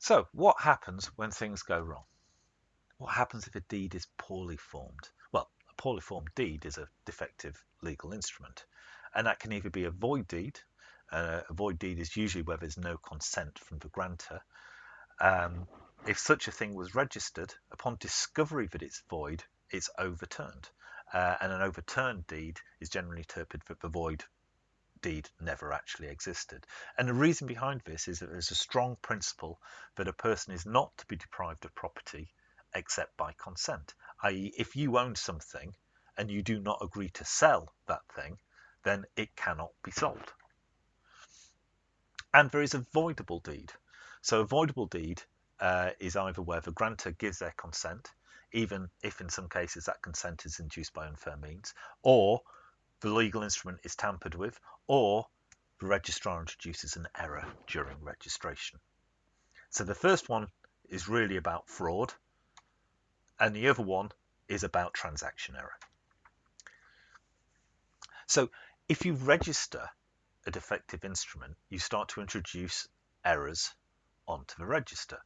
So, what happens when things go wrong? What happens if a deed is poorly formed? Well, a poorly formed deed is a defective legal instrument, and that can either be a void deed. A void deed is usually where there's no consent from the grantor. Um, if such a thing was registered, upon discovery that it's void, it's overturned. And an overturned deed is generally interpreted that the void deed never actually existed. And the reason behind this is that there's a strong principle that a person is not to be deprived of property except by consent. I.e., if you own something and you do not agree to sell that thing, then it cannot be sold. And there is a voidable deed. So a voidable deed is either where the grantor gives their consent, even if in some cases that consent is induced by unfair means, or the legal instrument is tampered with, or the registrar introduces an error during registration. So the first one is really about fraud, and the other one is about transaction error. So if you register a defective instrument, you start to introduce errors onto the register.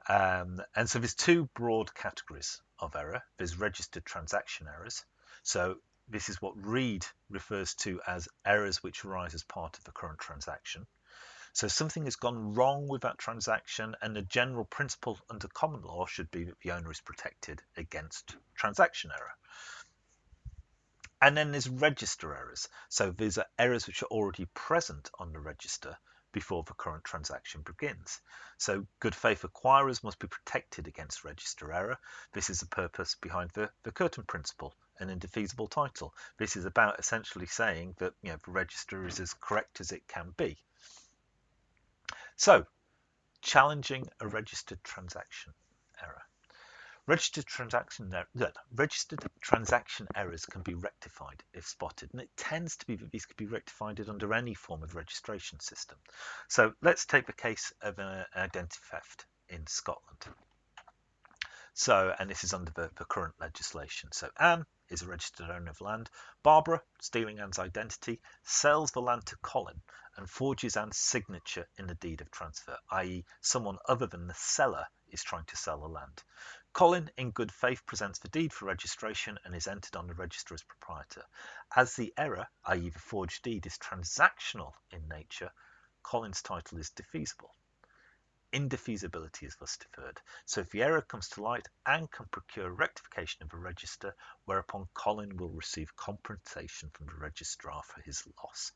And so there's two broad categories of error. There's registered transaction errors. So this is what Reed refers to as errors which arise as part of the current transaction. So something has gone wrong with that transaction, and the general principle under common law should be that the owner is protected against transaction error. And then there's register errors. So these are errors which are already present on the register before the current transaction begins. So good faith acquirers must be protected against register error. This is the purpose behind the Curtin principle, an indefeasible title. This is about essentially saying that the register is as correct as it can be. So challenging a registered transaction error. Registered transaction errors can be rectified if spotted, and it tends to be that these can be rectified under any form of registration system. So let's take the case of an identity theft in Scotland. So, and this is under the current legislation. So Anne is a registered owner of land. Barbara, stealing Anne's identity, sells the land to Colin and forges Anne's signature in the deed of transfer, i.e. someone other than the seller is trying to sell the land. Colin, in good faith, presents the deed for registration and is entered on the register as proprietor. As the error, i.e. the forged deed, is transactional in nature, Colin's title is defeasible. Indefeasibility is thus deferred. So if the error comes to light, Anne can procure rectification of a register, whereupon Colin will receive compensation from the registrar for his loss.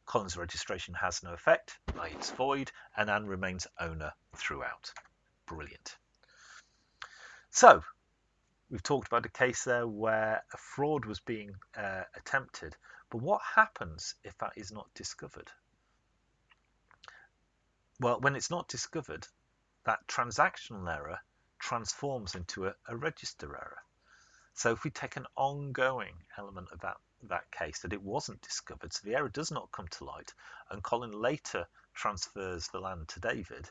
Colin's registration has no effect, i.e. it's void, and Anne remains owner throughout. Brilliant. So we've talked about a case there where a fraud was being attempted, but what happens if that is not discovered? Well, when it's not discovered, that transactional error transforms into a register error. So if we take an ongoing element of that case, that it wasn't discovered, so the error does not come to light, and Colin later transfers the land to David,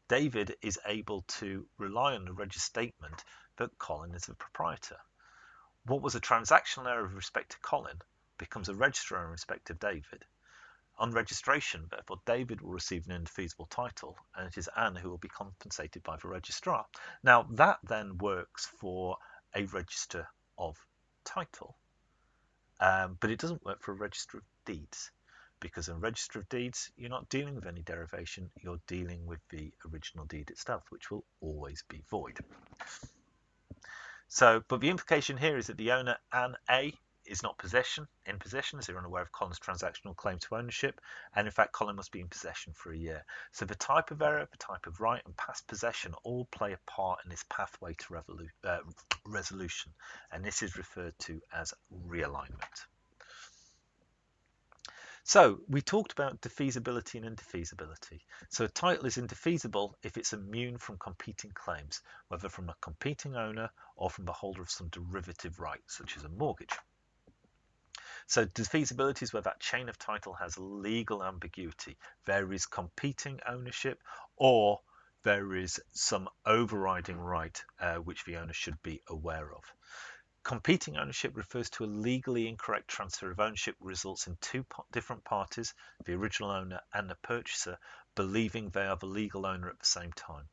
David is able to rely on the register statement that Colin is the proprietor. What was a transactional error with respect to Colin becomes a register error in respect of David. On registration, therefore, David will receive an indefeasible title, and it is Anne who will be compensated by the registrar. Now, that then works for a register of title, but it doesn't work for a register of deeds, because in a register of deeds, you're not dealing with any derivation, you're dealing with the original deed itself, which will always be void. So, but the implication here is that the owner, Anne A, is not in possession, as they're unaware of Colin's transactional claim to ownership, and in fact Colin must be in possession for a year. So the type of error, the type of right, and past possession all play a part in this pathway to resolution, and this is referred to as realignment. So we talked about defeasibility and indefeasibility. So a title is indefeasible if it's immune from competing claims, whether from a competing owner or from the holder of some derivative right, such as a mortgage. So defeasibility is where that chain of title has legal ambiguity. There is competing ownership, or there is some overriding right which the owner should be aware of. Competing ownership refers to a legally incorrect transfer of ownership results in two different parties, the original owner and the purchaser, believing they are the legal owner at the same time.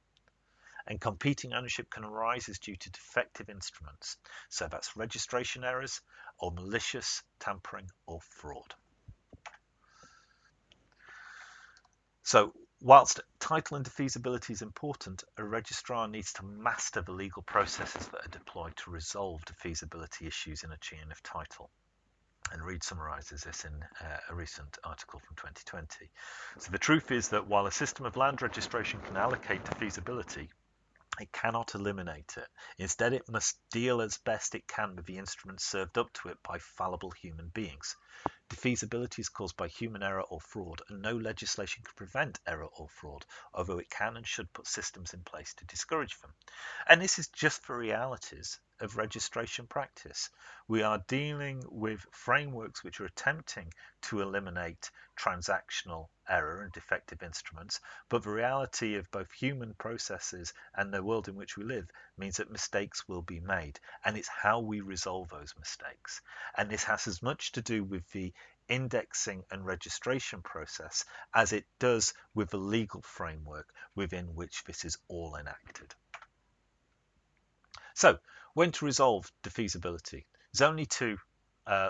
And competing ownership can arise as due to defective instruments. So that's registration errors or malicious tampering or fraud. So whilst title and defeasibility is important, a registrar needs to master the legal processes that are deployed to resolve defeasibility issues in a chain of title. And Reed summarises this in a recent article from 2020. So the truth is that while a system of land registration can allocate defeasibility, it cannot eliminate it. Instead, it must deal as best it can with the instruments served up to it by fallible human beings. Defeasibility is caused by human error or fraud, and no legislation can prevent error or fraud, although it can and should put systems in place to discourage them. And this is just the realities of registration practice. We are dealing with frameworks which are attempting to eliminate transactional error and defective instruments, but the reality of both human processes and the world in which we live means that mistakes will be made, and it's how we resolve those mistakes. And this has as much to do with the indexing and registration process as it does with the legal framework within which this is all enacted. So, when to resolve defeasibility? There's only two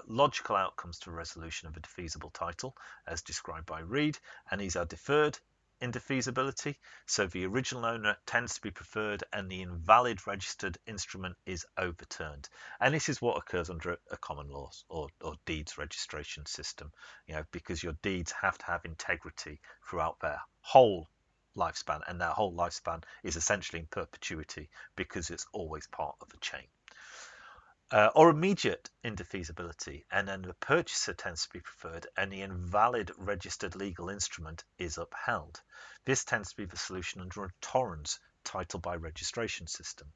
logical outcomes to a resolution of a defeasible title, as described by Reed, and these are deferred indefeasibility, so the original owner tends to be preferred and the invalid registered instrument is overturned. And this is what occurs under a common law or deeds registration system, because your deeds have to have integrity throughout their whole lifespan, and that whole lifespan is essentially in perpetuity because it's always part of a chain. Or immediate indefeasibility, and then the purchaser tends to be preferred and the invalid registered legal instrument is upheld. This tends to be the solution under a Torrens title by registration system.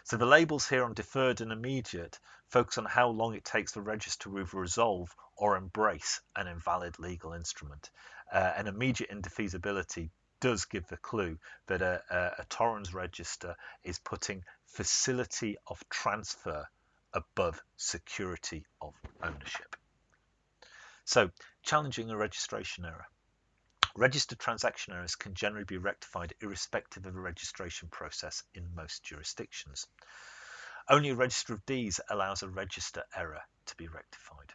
So the labels here on deferred and immediate focus on how long it takes the register to resolve or embrace an invalid legal instrument. And immediate indefeasibility does give the clue that a Torrens register is putting facility of transfer above security of ownership. So, challenging a registration error. Registered transaction errors can generally be rectified irrespective of a registration process in most jurisdictions. Only a register of deeds allows a register error to be rectified.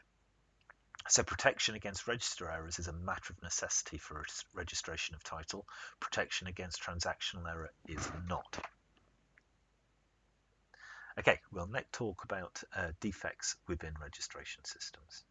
So protection against register errors is a matter of necessity for registration of title. Protection against transactional error is not. Okay, we'll next talk about defects within registration systems.